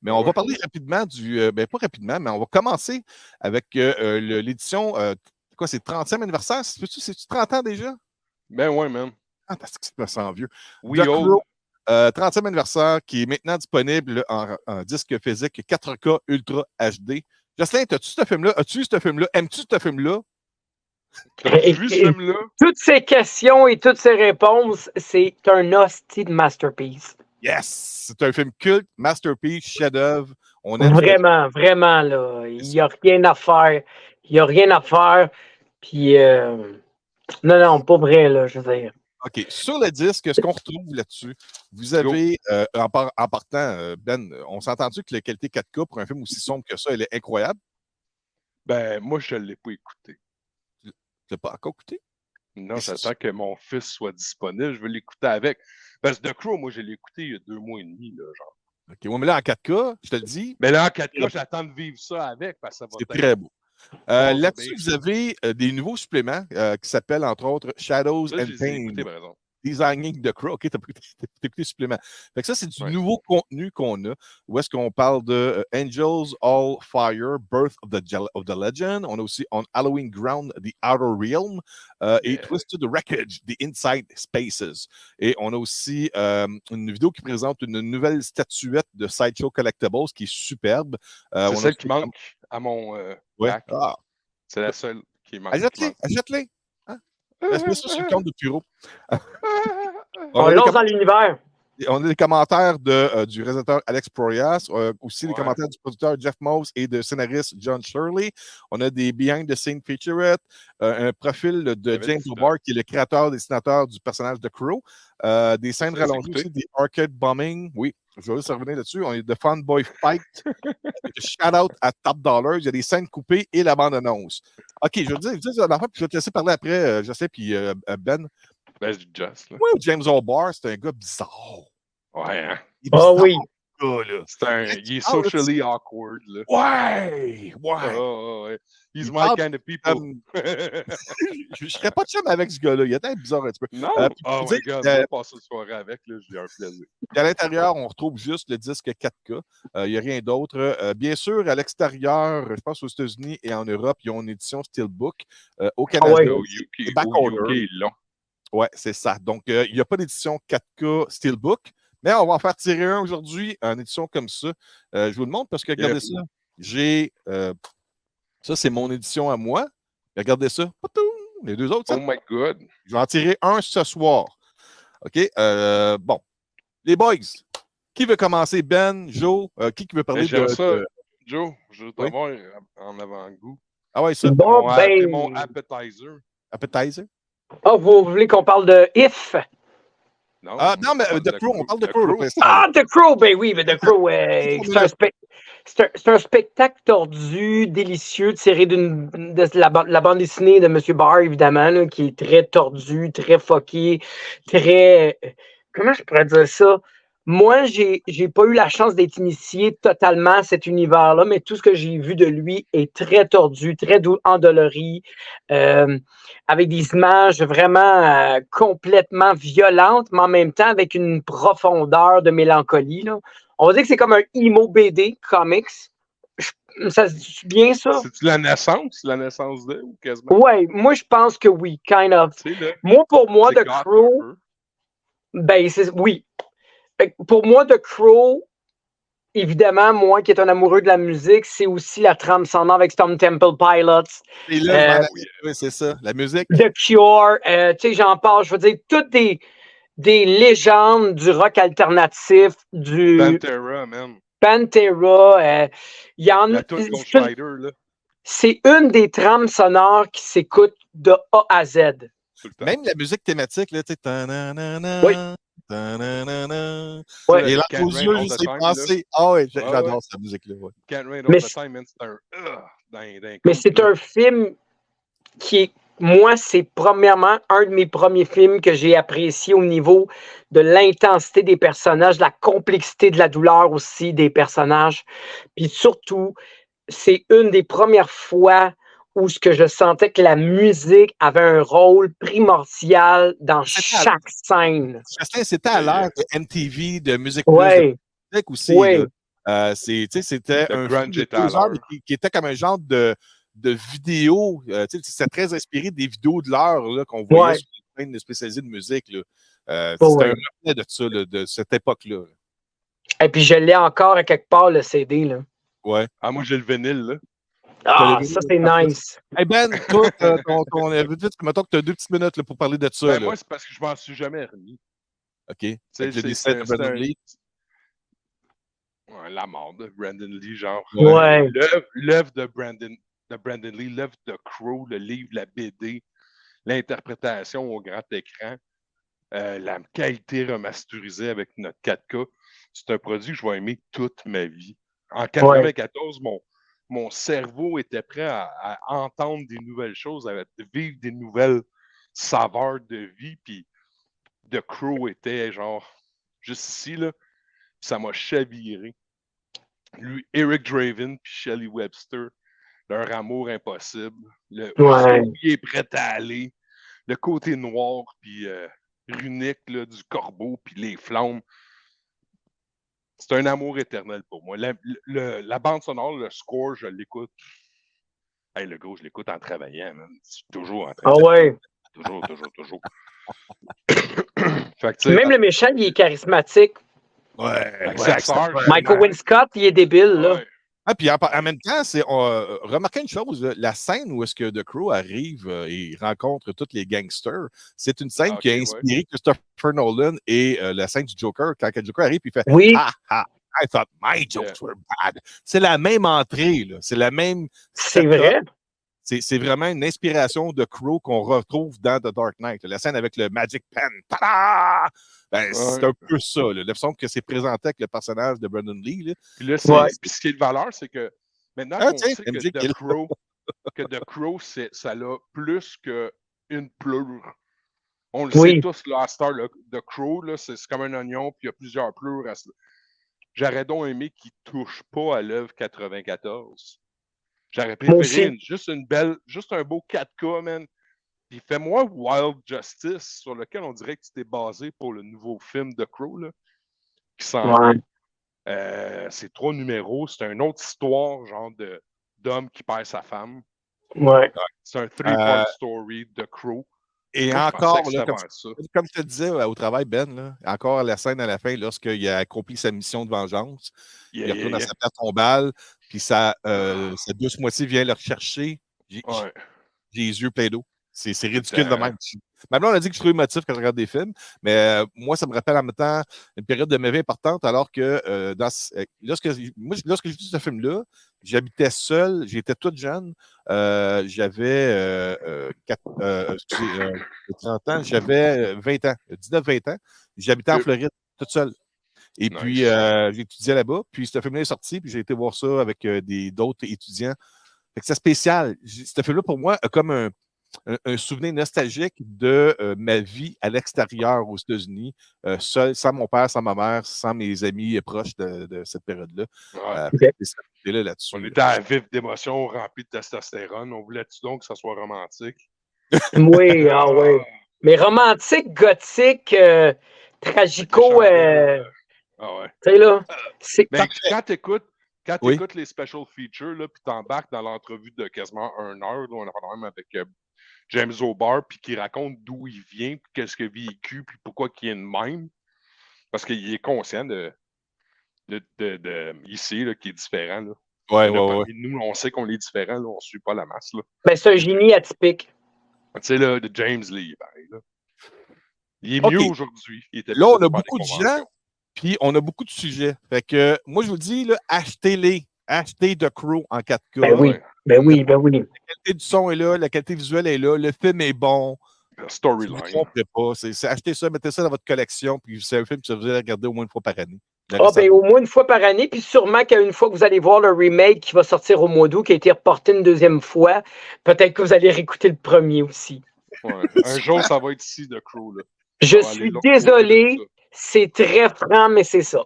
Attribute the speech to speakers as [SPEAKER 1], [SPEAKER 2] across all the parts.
[SPEAKER 1] Mais on va parler rapidement pas rapidement, mais on va commencer avec l'édition. Quoi, c'est 30e anniversaire? C'est-tu 30 ans déjà?
[SPEAKER 2] Ben ouais, man.
[SPEAKER 1] Ah, parce que je me sens vieux.
[SPEAKER 2] We
[SPEAKER 1] The
[SPEAKER 2] old.
[SPEAKER 1] Crow, 30e anniversaire, qui est maintenant disponible en disque physique 4K Ultra HD. Jocelyn, as-tu ce film-là? As-tu vu ce film-là? Aimes-tu ce film-là?
[SPEAKER 2] As-tu vu ce film-là?
[SPEAKER 3] Toutes ces questions et toutes ces réponses, c'est un hostie de masterpiece.
[SPEAKER 1] Yes! C'est un film culte, masterpiece, chef-d'œuvre.
[SPEAKER 3] Vraiment, vraiment, là. Il n'y a rien à faire. Il n'y a rien à faire. Puis, non, pas vrai, là, je veux dire.
[SPEAKER 1] OK. Sur le disque, ce qu'on retrouve là-dessus, vous avez, en partant, Ben, on s'est entendu que la qualité 4K pour un film aussi sombre que ça, elle est incroyable.
[SPEAKER 2] Ben, moi, je ne l'ai pas écouté.
[SPEAKER 1] Tu l'as pas encore écouté?
[SPEAKER 2] Non, j'attends que mon fils soit disponible. Je veux l'écouter avec. Parce que The Crow, moi, je l'ai écouté il y a 2 mois et demi, là, genre.
[SPEAKER 1] OK. Ouais, mais là, en 4K, je te le dis.
[SPEAKER 2] Mais là, en 4K, j'attends de vivre ça avec, parce que ça va
[SPEAKER 1] C'est
[SPEAKER 2] être...
[SPEAKER 1] très beau. Là-dessus, vous avez des nouveaux suppléments qui s'appellent, entre autres, Shadows
[SPEAKER 2] là,
[SPEAKER 1] and Pain.
[SPEAKER 2] Écouté, par exemple.
[SPEAKER 1] Designing the Crow. OK, t'as écouté le supplément. Fait que ça, c'est du nouveau contenu qu'on a. Où est-ce qu'on parle de Angels All Fire, Birth of the Legend. On a aussi On Halloween Ground, The Outer Realm. Et Twisted Wreckage, The Inside Spaces. Et on a aussi une vidéo qui présente une nouvelle statuette de Sideshow Collectibles qui est superbe.
[SPEAKER 2] C'est celle qui manque à mon bac.
[SPEAKER 1] Ah.
[SPEAKER 2] C'est la seule qui manque.
[SPEAKER 1] Achète-les. Laisse-moi ça sur le compte de Puro.
[SPEAKER 3] On lance dans l'univers.
[SPEAKER 1] On a des commentaires du réalisateur Alex Proyas, aussi les commentaires du producteur Jeff Moss et de scénariste John Shirley. On a des behind the scenes featurettes, un profil de James O'Barr, qui est le créateur, dessinateur du personnage de Crow, des scènes rallongées aussi, des arcade bombing. Oui, je vais juste revenir là-dessus. On a The Fun Boy Fight, shout-out à Top Dollars. Il y a des scènes coupées et la bande-annonce. OK, je vais te dire l'enfant, puis je vais te laisser parler après, je sais, puis Ben.
[SPEAKER 2] Ben, c'est Just, là.
[SPEAKER 1] Oui, James O'Barr, c'est un gars bizarre.
[SPEAKER 2] Ouais, hein?
[SPEAKER 3] Oh oui.
[SPEAKER 2] Il est socially awkward, là.
[SPEAKER 1] Ouais.
[SPEAKER 2] Ouais. He's my kind of people.
[SPEAKER 1] Je serais pas de chum avec ce gars-là. Il est un bizarre un petit peu.
[SPEAKER 2] Non. Oh my God, on va passer une soirée avec, là. J'ai un plaisir.
[SPEAKER 1] À l'intérieur, on retrouve juste le disque 4K. Il n'y a rien d'autre. Bien sûr, à l'extérieur, je pense aux États-Unis et en Europe, ils ont une édition Steelbook. Au Canada,
[SPEAKER 2] au UK, long.
[SPEAKER 1] Ouais, c'est ça. Donc, il n'y a pas d'édition 4K Steelbook, mais on va en faire tirer un aujourd'hui en édition comme ça. Je vous le montre parce que regardez ça. J'ai. Ça, c'est mon édition à moi. Regardez ça. Les deux autres.
[SPEAKER 2] Oh my God.
[SPEAKER 1] Je vais en tirer un ce soir. OK? Bon. Les boys. Qui veut commencer? Ben, Joe? Qui veut parler
[SPEAKER 2] de ça? Joe, je veux t'avoir en avant-goût.
[SPEAKER 1] Ah ouais, ça.
[SPEAKER 3] Bon,
[SPEAKER 2] mon appetizer.
[SPEAKER 1] Appetizer?
[SPEAKER 3] Ah, vous voulez qu'on parle de If?
[SPEAKER 1] Non, mais The Crow, on parle de Crow.
[SPEAKER 3] The Crow, ben oui, mais The Crow, c'est un spectacle tordu, délicieux, tiré de la bande dessinée de M. Barr, évidemment, là, qui est très tordu, très fucké, très... Comment je pourrais dire ça? Moi, j'ai pas eu la chance d'être initié totalement à cet univers-là, mais tout ce que j'ai vu de lui est très tordu, très endolori, avec des images vraiment complètement violentes, mais en même temps avec une profondeur de mélancolie, là. On va dire que c'est comme un emo BD comics. Ça se dit bien, ça?
[SPEAKER 2] C'est-tu la naissance de, ou quasiment?
[SPEAKER 3] Oui, moi, je pense que oui, kind of. Pour moi, The Crow... Ben, oui. Pour moi, The Crow, évidemment, moi qui est un amoureux de la musique, c'est aussi la trame sonore avec Stone Temple Pilots.
[SPEAKER 1] Et là, oui, c'est ça, la musique.
[SPEAKER 3] The Cure, tu sais, j'en parle, je veux dire, toutes des légendes du rock alternatif, du...
[SPEAKER 2] Pantera, man.
[SPEAKER 3] Pantera, il y en a... C'est une des trames sonores qui s'écoute de A à Z.
[SPEAKER 1] Même la musique thématique, là, tu sais...
[SPEAKER 3] Oui.
[SPEAKER 1] Ouais. Et là, aux yeux, je sais passer. Ah oui, j'adore cette musique-là. Ouais.
[SPEAKER 2] Can't Rain All the Time, man,
[SPEAKER 3] mais c'est un film qui est, moi, c'est premièrement un de mes premiers films que j'ai apprécié au niveau de l'intensité des personnages, de la complexité de la douleur aussi des personnages. Puis surtout, c'est une des premières fois où ce que je sentais que la musique avait un rôle primordial dans chaque scène.
[SPEAKER 1] C'était à l'ère de MTV, de musique
[SPEAKER 3] ouais.
[SPEAKER 1] aussi.
[SPEAKER 3] Oui.
[SPEAKER 1] C'était un
[SPEAKER 2] Grunge
[SPEAKER 1] film de
[SPEAKER 2] était à
[SPEAKER 1] 2 heures, mais
[SPEAKER 2] l'heure.
[SPEAKER 1] qui était comme un genre de vidéo. C'était très inspiré des vidéos de l'heure là, qu'on voyait
[SPEAKER 3] Ouais.
[SPEAKER 1] sur les chaînes spécialisées de musique. Là.
[SPEAKER 3] Ouais,
[SPEAKER 1] C'était
[SPEAKER 3] ouais.
[SPEAKER 1] un reflet de ça, là, de cette époque-là.
[SPEAKER 3] Et puis je l'ai encore à quelque part, le CD. Là.
[SPEAKER 1] Ouais.
[SPEAKER 2] Ah, moi, j'ai le vinyle, là.
[SPEAKER 3] Ah,
[SPEAKER 1] T'as
[SPEAKER 3] ça,
[SPEAKER 1] levé,
[SPEAKER 3] c'est
[SPEAKER 1] parfait.
[SPEAKER 3] nice.
[SPEAKER 1] Hey Ben, toi, mettons que tu as 2 petites minutes là, pour parler de ça.
[SPEAKER 2] Ben,
[SPEAKER 1] Là.
[SPEAKER 2] moi, c'est parce que je m'en suis jamais remis.
[SPEAKER 1] OK.
[SPEAKER 2] Tu
[SPEAKER 1] Fait
[SPEAKER 2] sais,
[SPEAKER 1] que le décès
[SPEAKER 2] c'est
[SPEAKER 1] de Brandon Lee.
[SPEAKER 2] Ouais, la mort de Brandon Lee, genre.
[SPEAKER 3] Ouais.
[SPEAKER 2] L'œuvre de Brandon Lee, l'œuvre de Crow, le livre, la BD, l'interprétation au grand écran, la qualité remasterisée avec notre 4K, c'est un produit que je vais aimer toute ma vie. En 94, mon cerveau était prêt à entendre des nouvelles choses, à vivre des nouvelles saveurs de vie, puis The Crow était genre juste ici, là, ça m'a chaviré. Lui, Eric Draven puis Shelley Webster, leur amour impossible,
[SPEAKER 3] Ouais.
[SPEAKER 2] où il est prêt à aller, le côté noir puis runique là, du corbeau puis les flammes. C'est un amour éternel pour moi. La bande sonore, le score, je l'écoute. Hey, le gros, je l'écoute en travaillant, man. Je suis toujours en train
[SPEAKER 3] Ah
[SPEAKER 2] de
[SPEAKER 3] ouais.
[SPEAKER 2] Toujours. Fait que, tu
[SPEAKER 3] Puis
[SPEAKER 2] sais,
[SPEAKER 3] même le méchant, il est charismatique.
[SPEAKER 1] Ouais.
[SPEAKER 2] avec
[SPEAKER 1] Ouais,
[SPEAKER 2] sa sœur,
[SPEAKER 3] Michael Winscott, il est débile, là.
[SPEAKER 2] ouais.
[SPEAKER 1] Ah, puis en même temps, remarquez une chose, là, la scène où est-ce que The Crow arrive et rencontre tous les gangsters, c'est une scène qui a inspiré Christopher Nolan et la scène du Joker. Quand le Joker arrive, il fait
[SPEAKER 3] Oui.
[SPEAKER 1] I thought my jokes were bad. C'est la même entrée, là. C'est la même
[SPEAKER 3] C'est
[SPEAKER 1] setup.
[SPEAKER 3] vrai.
[SPEAKER 1] C'est vraiment une inspiration de Crow qu'on retrouve dans The Dark Knight. La scène avec le Magic Pen. Ta-da! Ben, c'est un peu ça. Là. La façon que c'est présenté avec le personnage de Brandon Lee. Là.
[SPEAKER 2] Puis là, puis ce qui est de valeur, c'est que maintenant qu'on sait que The Crow, ça a plus qu'une pleure. On le sait tous, là, à Star, The Crow, là, c'est comme un oignon, puis il y a plusieurs pleurs. J'aurais donc aimé qu'il ne touche pas à l'œuvre 94. J'aurais préféré juste un beau 4K, man. Puis fais-moi Wild Justice, sur lequel on dirait que c'était basé pour le nouveau film de Crow, là, qui s'en vient. C'est 3 numéros, c'est une autre histoire, genre d'homme qui perd sa femme.
[SPEAKER 3] Ouais.
[SPEAKER 2] C'est un 3-part story de Crow.
[SPEAKER 1] Et moi, encore, là, comme je te disais au travail, Ben, là, encore la scène à la fin, lorsqu'il a accompli sa mission de vengeance, il retourne à sa place tombale, puis sa douce moitié vient le rechercher. J'ai les yeux pleins d'eau. C'est ridicule de même. Maintenant, on a dit que je suis trop émotif quand je regarde des films, mais moi, ça me rappelle en même temps une période de ma vie importante, alors que lorsque j'ai vu ce film-là, j'habitais seul, j'étais toute jeune, j'avais 30 ans, j'avais 20 ans, 19-20 ans, j'habitais en Floride, toute seule. Et puis, j'ai étudié là-bas, puis ce film-là est sorti, puis j'ai été voir ça avec d'autres étudiants. Fait que c'est spécial. Ce film-là, pour moi, a comme un souvenir nostalgique de ma vie à l'extérieur aux États-Unis, seul, sans mon père, sans ma mère, sans mes amis proches de cette période-là.
[SPEAKER 2] On était à vif d'émotions, rempli de testostérone. On voulait-tu donc que ça soit romantique?
[SPEAKER 3] Oui, oui. Mais romantique, gothique, tragico.
[SPEAKER 2] Ah ouais.
[SPEAKER 3] Tu sais, là.
[SPEAKER 2] Quand tu écoutes les special features, puis tu embarques dans l'entrevue de quasiment 1 heure, là, on a parlé même avec James O'Barr, puis qui raconte d'où il vient, puis qu'est-ce qu'il a vécu, puis pourquoi il est de même. Parce qu'il est conscient ici, là, qui est différent. Là. Nous, on sait qu'on est différent, là, on ne suit pas la masse. Là.
[SPEAKER 3] Ben, c'est un génie atypique.
[SPEAKER 2] Tu sais, là, de James Lee, pareil. Là. Il est mieux aujourd'hui.
[SPEAKER 1] Là, on a beaucoup de gens, puis on a beaucoup de sujets. Fait que, moi, je vous dis, là, achetez-les. Achetez The Crow en 4K.
[SPEAKER 3] Ben oui. La
[SPEAKER 1] qualité du son est là, la qualité visuelle est là, le film est bon.
[SPEAKER 2] Storyline.
[SPEAKER 1] Ne vous trompez pas. Achetez ça, mettez ça dans votre collection, puis c'est un film que vous allez regarder au moins une fois par année.
[SPEAKER 3] Au moins une fois par année, puis sûrement qu'une fois que vous allez voir le remake qui va sortir au mois d'août, qui a été reporté une deuxième fois, peut-être que vous allez réécouter le premier aussi.
[SPEAKER 2] Ouais. Un jour, ça va être ici, The Crow. Là.
[SPEAKER 3] Je suis désolé, c'est très franc, mais c'est ça.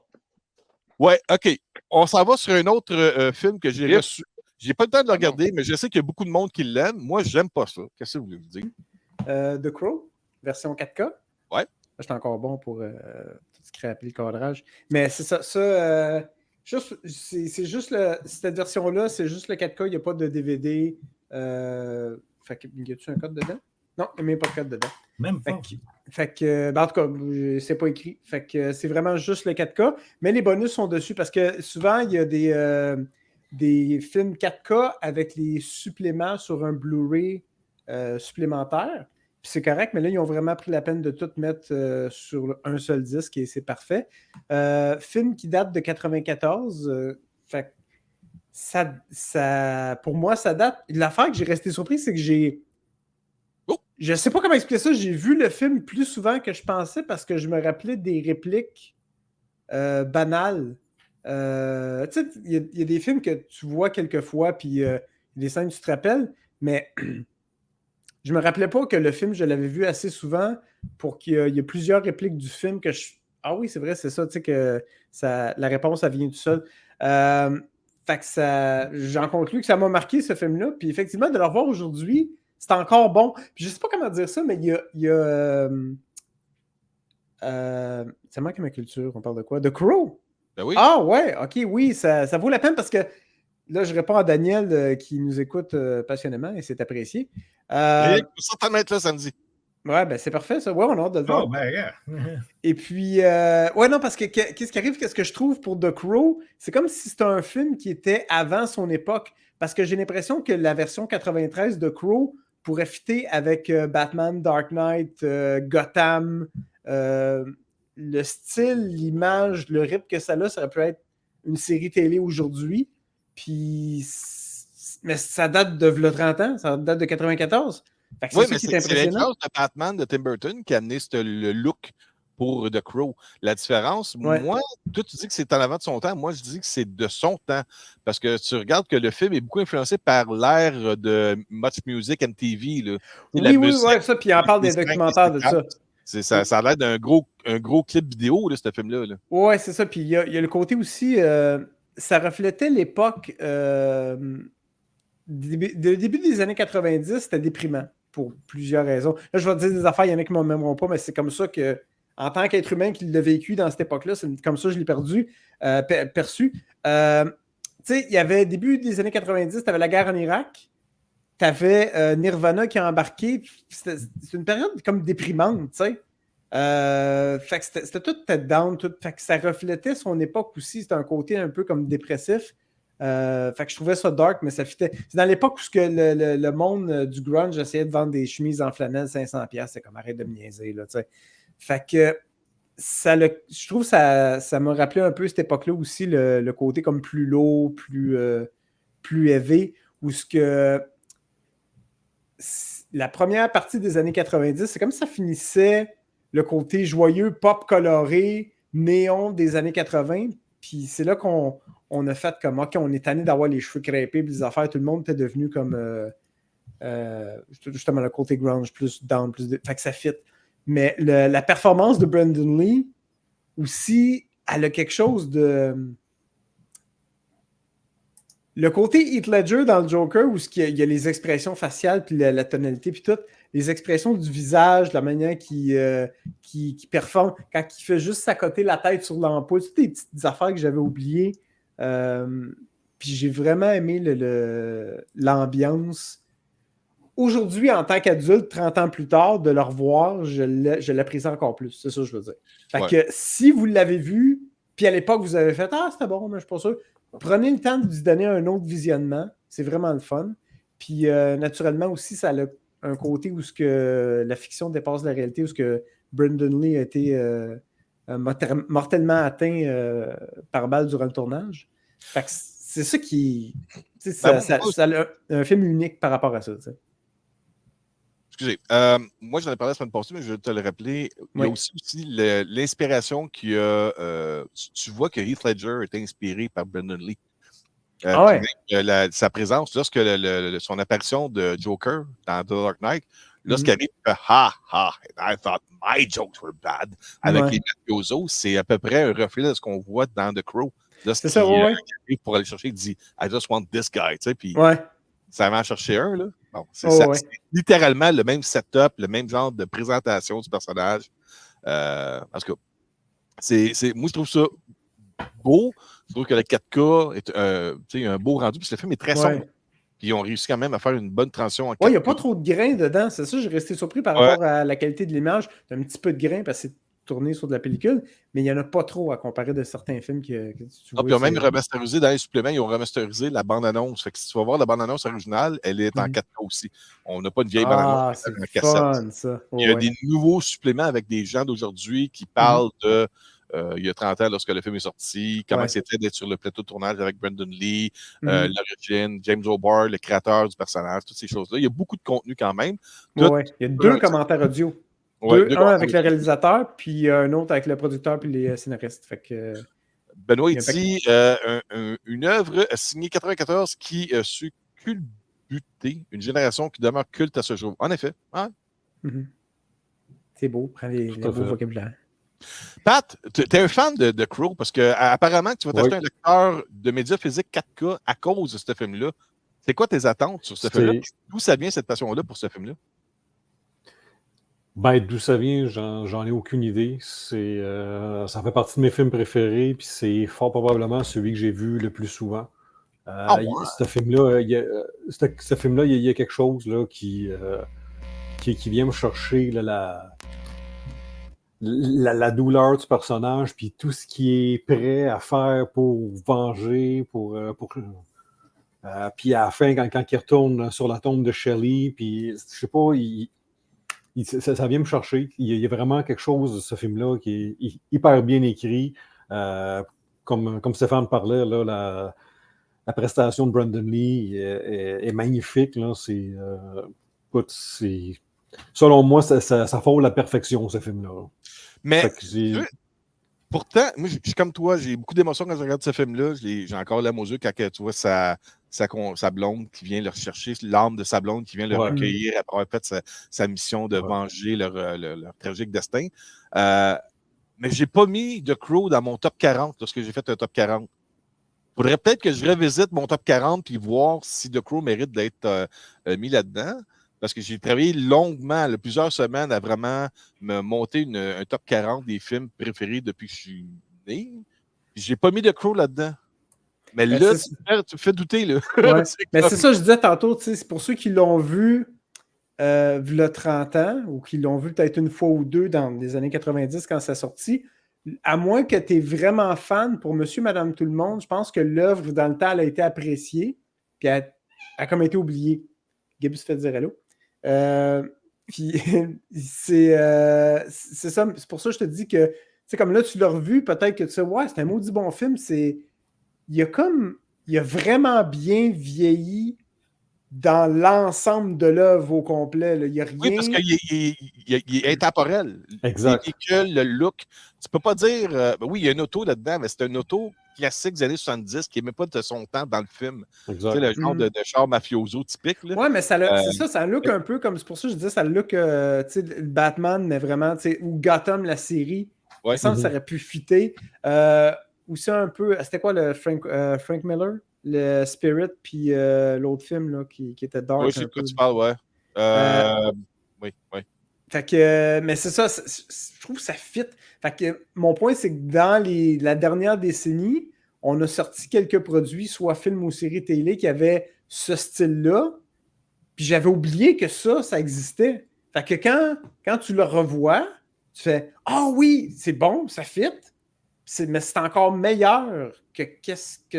[SPEAKER 1] Ouais, OK. On s'en va sur un autre film que j'ai reçu. J'ai pas le temps de le regarder, mais je sais qu'il y a beaucoup de monde qui l'aime. Moi, j'aime pas ça. Qu'est-ce que vous voulez vous dire?
[SPEAKER 4] The Crow, version 4K.
[SPEAKER 1] Ouais.
[SPEAKER 4] J'étais encore bon pour tout scraper le cadrage. Mais c'est ça. Je C'est juste cette version-là, c'est juste le 4K, il n'y a pas de DVD. Fait que, y a-tu un code dedans? Non, il n'y a même pas de code dedans.
[SPEAKER 5] Même pas.
[SPEAKER 4] Fait que en tout cas, c'est pas écrit. Fait que c'est vraiment juste le 4K. Mais les bonus sont dessus parce que souvent, il y a des films 4K avec les suppléments sur un Blu-ray supplémentaire. Puis c'est correct, mais là, ils ont vraiment pris la peine de tout mettre sur un seul disque et c'est parfait. Film qui date de 94. Fait ça, pour moi, ça date. L'affaire que j'ai resté surpris, c'est que je sais pas comment expliquer ça. J'ai vu le film plus souvent que je pensais parce que je me rappelais des répliques banales. Tu sais, il y a des films que tu vois quelques fois, puis des scènes tu te rappelles, mais je me rappelais pas que le film, je l'avais vu assez souvent pour qu'il y ait plusieurs répliques du film que je... Ah oui, c'est vrai, c'est ça, tu sais, que la réponse, ça vient tout seul. Fait que j'en conclus que ça m'a marqué, ce film-là. Puis effectivement, de le revoir aujourd'hui, c'est encore bon. Puis je sais pas comment dire ça, mais il y a ça manque à ma culture, on parle de quoi? The Crow!
[SPEAKER 1] Ben oui.
[SPEAKER 4] Ah ouais, ok, oui, ça vaut la peine parce que là, je réponds à Daniel qui nous écoute passionnément et c'est apprécié.
[SPEAKER 1] Il faut certainement être là samedi.
[SPEAKER 4] Ouais, ben c'est parfait, ça. Ouais, on a hâte de le voir.
[SPEAKER 5] Oh, ben, yeah.
[SPEAKER 4] Et puis, ouais, non, parce que qu'est-ce qui arrive, qu'est-ce que je trouve pour The Crow, c'est comme si c'était un film qui était avant son époque. Parce que j'ai l'impression que la version 93 de Crow pourrait fitter avec Batman, Dark Knight, Gotham. Le style, l'image, le rythme que ça a, ça aurait pu être une série télé aujourd'hui. Puis, mais ça date de 30 ans, ça date de 94.
[SPEAKER 1] Oui, mais c'est l'influence de Batman de Tim Burton qui a amené le look pour The Crow. La différence, moi, toi, tu dis que c'est en avant de son temps. Moi, je dis que c'est de son temps. Parce que tu regardes que le film est beaucoup influencé par l'ère de Much Music MTV. Là.
[SPEAKER 4] Oui, ça. Puis on parle des documentaires de ça.
[SPEAKER 1] Ça a l'air d'un gros clip vidéo, là, ce film-là. Là.
[SPEAKER 4] Oui, c'est ça. Puis il y a le côté aussi, ça reflétait l'époque. Le début des années 90, c'était déprimant pour plusieurs raisons. Là, je vais te dire des affaires, il y en a qui ne m'aimeront pas, mais c'est comme ça que, en tant qu'être humain qui l'a vécu dans cette époque-là, c'est comme ça que je l'ai perçu. Tu sais, il y avait début des années 90, tu avais la guerre en Irak, tu avais Nirvana qui a embarqué. C'est une période comme déprimante, tu sais. Fait que c'était tout down, fait que ça reflétait son époque aussi. C'était un côté un peu comme dépressif. Fait que je trouvais ça dark, mais ça fitait. C'est dans l'époque où le monde du grunge essayait de vendre des chemises en flanelle 500$. C'est comme arrête de me niaiser, là, tu sais. Fait que je trouve que ça m'a rappelé un peu cette époque-là aussi, le côté comme plus lourd, plus élevé, où la première partie des années 90, c'est comme ça finissait le côté joyeux, pop coloré, néon des années 80. Puis c'est là qu'on a fait comme, OK, on est tanné d'avoir les cheveux crêpés, les affaires, tout le monde était devenu comme justement le côté grunge, plus down, fait que ça fit. Mais la performance de Brandon Lee aussi, elle a quelque chose de... Le côté Heath Ledger dans le Joker, où il y a les expressions faciales, puis la tonalité, puis tout, les expressions du visage, la manière qui performe, quand il fait juste s'accoter la tête sur l'ampoule, toutes des petites affaires que j'avais oubliées. Puis j'ai vraiment aimé l'ambiance. Aujourd'hui, en tant qu'adulte, 30 ans plus tard, de le revoir, je l'apprécie encore plus. C'est ça que je veux dire. Fait que si vous l'avez vu, puis à l'époque, vous avez fait « Ah, c'était bon, mais je suis pas sûr », prenez le temps de lui donner un autre visionnement. C'est vraiment le fun. Puis naturellement aussi, ça a un côté où la fiction dépasse la réalité, où Brandon Lee a été mortellement atteint par balle durant le tournage. Fait que c'est ça qui... Ça a un film unique par rapport à ça. T'sais.
[SPEAKER 1] Excusez. Moi, j'en ai parlé la semaine passée, mais je vais te le rappeler. Il y a aussi l'inspiration qu'il y a. Tu vois que Heath Ledger est inspiré par Brandon Lee. Sa présence, lorsque son apparition de Joker dans The Dark Knight, lorsqu'il arrive, I thought my jokes were bad, avec les mafiosos, c'est à peu près un reflet de ce qu'on voit dans The Crow.
[SPEAKER 4] C'est ça,
[SPEAKER 1] il arrive pour aller chercher, il dit I just want this guy, tu sais, puis ça va en chercher un, là. Bon, c'est littéralement le même setup, le même genre de présentation du personnage. En tout cas, moi, je trouve ça beau. Je trouve que le 4K est un beau rendu, puis le film est très sombre. Puis ils ont réussi quand même à faire une bonne transition en 4K.
[SPEAKER 4] Oui, il n'y a pas trop de grains dedans. C'est ça, j'ai resté surpris par rapport à la qualité de l'image. Il y a un petit peu de grains parce que c'est tourné sur de la pellicule, mais il n'y en a pas trop à comparer de certains films que tu vois.
[SPEAKER 1] Puis ils ont même remasterisé dans les suppléments, ils ont remasterisé la bande-annonce. Fait que si tu vas voir la bande-annonce originale, elle est en 4K aussi. On n'a pas de vieille bande-annonce en cassette.
[SPEAKER 4] Ça.
[SPEAKER 1] Il y a des nouveaux suppléments avec des gens d'aujourd'hui qui parlent de il y a 30 ans, lorsque le film est sorti, comment c'était d'être sur le plateau de tournage avec Brandon Lee, l'origine, James O'Barr, le créateur du personnage, toutes ces choses-là. Il y a beaucoup de contenu quand même.
[SPEAKER 4] Il y a 2 commentaires audio. Un avec le réalisateur, puis un autre avec le producteur puis les scénaristes. Fait que,
[SPEAKER 1] Benoît, il dit une œuvre signée 94 qui a su culbuter une génération qui demeure culte à ce jour. En effet.
[SPEAKER 4] C'est beau, prends les beaux vocabulaires.
[SPEAKER 1] Pat, tu es un fan de Crow parce que apparemment tu vas t'acheter un lecteur de médias physiques 4K à cause de ce film-là. C'est quoi tes attentes sur ce film-là? D'où ça vient cette passion-là pour ce film-là?
[SPEAKER 5] Ben, d'où ça vient, j'en ai aucune idée. Ça fait partie de mes films préférés, puis c'est fort probablement celui que j'ai vu le plus souvent. Ce film-là, il y a quelque chose là, qui vient me chercher là, la douleur du personnage, puis tout ce qui est prêt à faire pour venger, puis à la fin, quand il retourne sur la tombe de Shelley, puis je sais pas, ça vient me chercher. Il y a vraiment quelque chose de ce film-là qui est hyper bien écrit. Comme Stéphane parlait, là, la prestation de Brandon Lee est magnifique. Là. Selon moi, ça frôle la perfection, ce film-là.
[SPEAKER 1] Mais pourtant, moi, je suis comme toi, j'ai beaucoup d'émotions quand je regarde ce film-là. J'ai encore l'âme aux yeux quand tu vois sa blonde qui vient le rechercher, l'âme de sa blonde qui vient le recueillir après avoir fait sa mission de venger leur tragique destin. Mais j'ai pas mis The Crow dans mon top 40 lorsque j'ai fait un top 40. Il faudrait peut-être que je revisite mon top 40 puis voir si The Crow mérite d'être mis là-dedans. Parce que j'ai travaillé longuement, plusieurs semaines, à vraiment me monter un top 40 des films préférés depuis que je suis né. J'ai pas mis The Crow là-dedans. Mais là, tu me fais douter. Là.
[SPEAKER 4] Mais c'est ça, je disais tantôt, c'est pour ceux qui l'ont vu il y a 30 ans, ou qui l'ont vu peut-être une fois ou deux dans les années 90 quand ça sorti, à moins que tu es vraiment fan, pour Monsieur, Madame, tout le monde, je pense que l'œuvre, dans le temps, elle a été appréciée, puis elle a comme été oubliée. Gibbs fait dire hello. Puis c'est ça, c'est pour ça que je te dis que, tu sais, comme là, tu l'as revu, peut-être que tu sais, ouais, c'est un maudit bon film, il a vraiment bien vieilli dans l'ensemble de l'œuvre au complet. Là. Il n'y a rien...
[SPEAKER 1] Oui, parce qu'il est intemporel.
[SPEAKER 5] Exact.
[SPEAKER 1] Les véhicules, le look. Tu peux pas dire... oui, il y a une auto là-dedans, mais c'est une auto classique des années 70 qui n'est même pas de son temps dans le film.
[SPEAKER 5] Exact.
[SPEAKER 1] Tu sais, le genre de char mafioso typique.
[SPEAKER 4] Oui, mais c'est ça look un peu comme... C'est pour ça que je disais, ça look, tu sais, le Batman, mais vraiment, tu sais, ou Gotham, la série. Il me semble que ça aurait pu fitter. Aussi un peu... C'était quoi le Frank Miller? Le Spirit, puis l'autre film là, qui était dark.
[SPEAKER 1] Oui, c'est de quoi tu parles, ouais. Oui.
[SPEAKER 4] Fait que, mais c'est ça, je trouve que ça fit. Fait que mon point, c'est que dans la dernière décennie, on a sorti quelques produits, soit films ou séries télé, qui avaient ce style-là. Puis j'avais oublié que ça existait. Fait que quand tu le revois, tu fais « Ah oui, c'est bon, ça fit. » Mais c'est encore meilleur que qu'est-ce que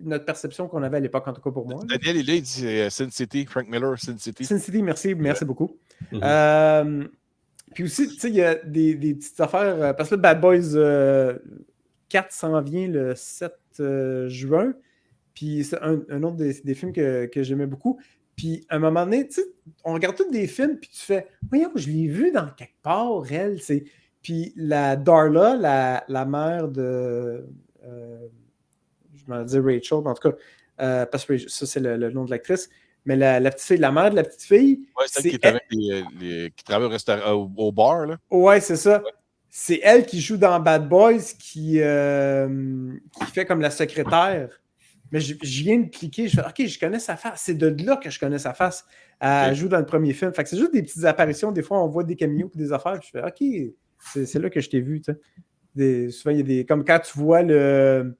[SPEAKER 4] notre perception qu'on avait à l'époque, en tout cas pour moi.
[SPEAKER 1] Daniel, il dit Sin City, Frank Miller, Sin City.
[SPEAKER 4] Sin City, merci beaucoup. Puis aussi, tu sais, il y a des petites affaires, parce que le Bad Boys 4 s'en vient le 7 juin, puis c'est un autre des films que j'aimais beaucoup. Puis à un moment donné, tu sais, on regarde tous des films, puis tu fais « Voyons, je l'ai vu dans quelque part, elle. » Puis la Darla, la mère de... je m'en dis Rachel, en tout cas, parce que ça, c'est le nom de l'actrice. Mais la petite fille, la mère de la petite fille.
[SPEAKER 1] Oui, celle qui est avec qui travaille au restaurant, au bar, là.
[SPEAKER 4] Ouais, c'est ça. Ouais. C'est elle qui joue dans Bad Boys, qui fait comme la secrétaire. Mais je viens de cliquer, je fais OK, je connais sa face. C'est de là que je connais sa face. Elle joue dans le premier film. Fait que c'est juste des petites apparitions. Des fois, on voit des caméos et des affaires. Puis je fais OK, c'est là que je t'ai vu, tu sais. Souvent, il y a des. Comme quand tu vois le.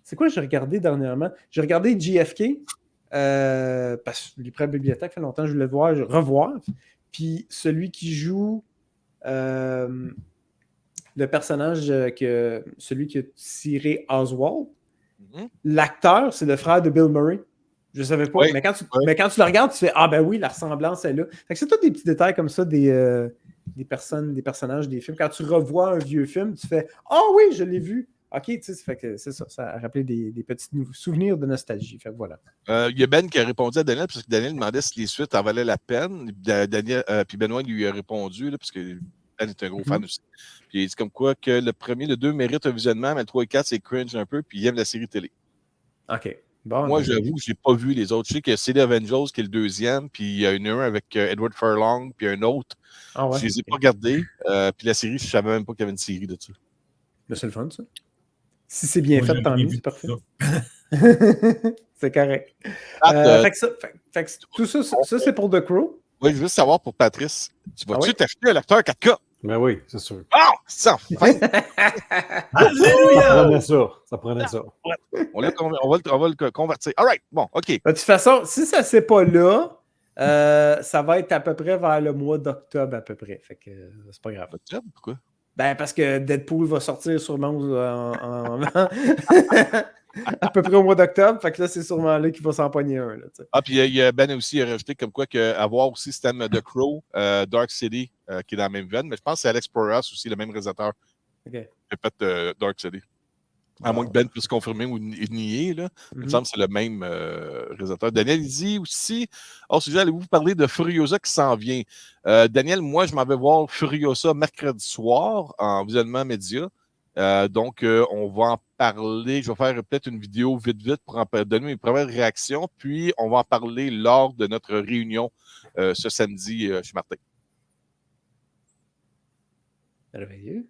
[SPEAKER 4] C'est quoi j'ai regardé dernièrement? J'ai regardé JFK. Parce que les prêts bibliothèque, fait longtemps que je voulais revoir. Puis celui qui joue le personnage, celui qui a tiré Oswald, l'acteur, c'est le frère de Bill Murray. Je ne savais pas.
[SPEAKER 1] Oui,
[SPEAKER 4] mais quand tu le regardes, tu fais ah ben oui, la ressemblance est là. Fait que c'est tous des petits détails comme ça des personnages, des films. Quand tu revois un vieux film, tu fais ah oui, je l'ai vu. OK, tu sais, fait que c'est ça. Ça a rappelé des petits souvenirs de nostalgie. Fait que voilà.
[SPEAKER 1] Il y a Ben qui a répondu à Daniel, parce que Daniel demandait si les suites en valaient la peine. Puis Benoît lui a répondu, là, parce que Ben est un gros fan aussi. Puis il dit comme quoi que le 2 mérite un visionnement, mais le 3 et 4, c'est cringe un peu, puis il aime la série télé.
[SPEAKER 4] OK. Bon,
[SPEAKER 1] moi, j'avoue, je n'ai pas vu les autres. Je sais qu'il y a City of Angels qui est le deuxième, puis il y a un avec Edward Furlong, puis un autre.
[SPEAKER 4] Ah ouais,
[SPEAKER 1] je ne les ai pas regardés. Puis la série, je ne savais même pas qu'il y avait une série de ça.
[SPEAKER 4] Mais c'est le fun, ça. Si c'est bien fait, tant mieux, c'est parfait. C'est correct. Fait que tout ça, c'est pour The Crow.
[SPEAKER 1] Oui, je veux juste savoir pour Patrice. Tu vas-tu t'acheter un lecteur 4K?
[SPEAKER 5] Ben oui, c'est sûr.
[SPEAKER 1] Ah! Ça
[SPEAKER 5] prenait ça.
[SPEAKER 1] On va le convertir. All right, bon, OK.
[SPEAKER 4] De toute façon, si ça ne s'est pas là, ça va être à peu près vers le mois d'octobre à peu près. Fait que c'est pas grave.
[SPEAKER 1] Octobre, pourquoi?
[SPEAKER 4] Ben, parce que Deadpool va sortir sûrement à peu près au mois d'octobre. Fait que là, c'est sûrement là qu'il va s'empoigner un. Là,
[SPEAKER 1] puis il y a Ben aussi a rajouté comme quoi avoir aussi ce thème de Crow, Dark City, qui est dans la même veine. Mais je pense que c'est Alex Proyas aussi, le même réalisateur.
[SPEAKER 4] OK.
[SPEAKER 1] Qui a fait Dark City. À moins que Ben puisse confirmer ou nier, là. Il me semble que c'est le même réalisateur. Daniel, il dit aussi, hors sujet, allez-vous parler de Furiosa qui s'en vient? Daniel, moi, je m'en vais voir Furiosa mercredi soir en visionnement média. Donc, on va en parler. Je vais faire peut-être une vidéo vite pour donner mes premières réactions. Puis, on va en parler lors de notre réunion ce samedi chez Martin.
[SPEAKER 4] Merveilleux.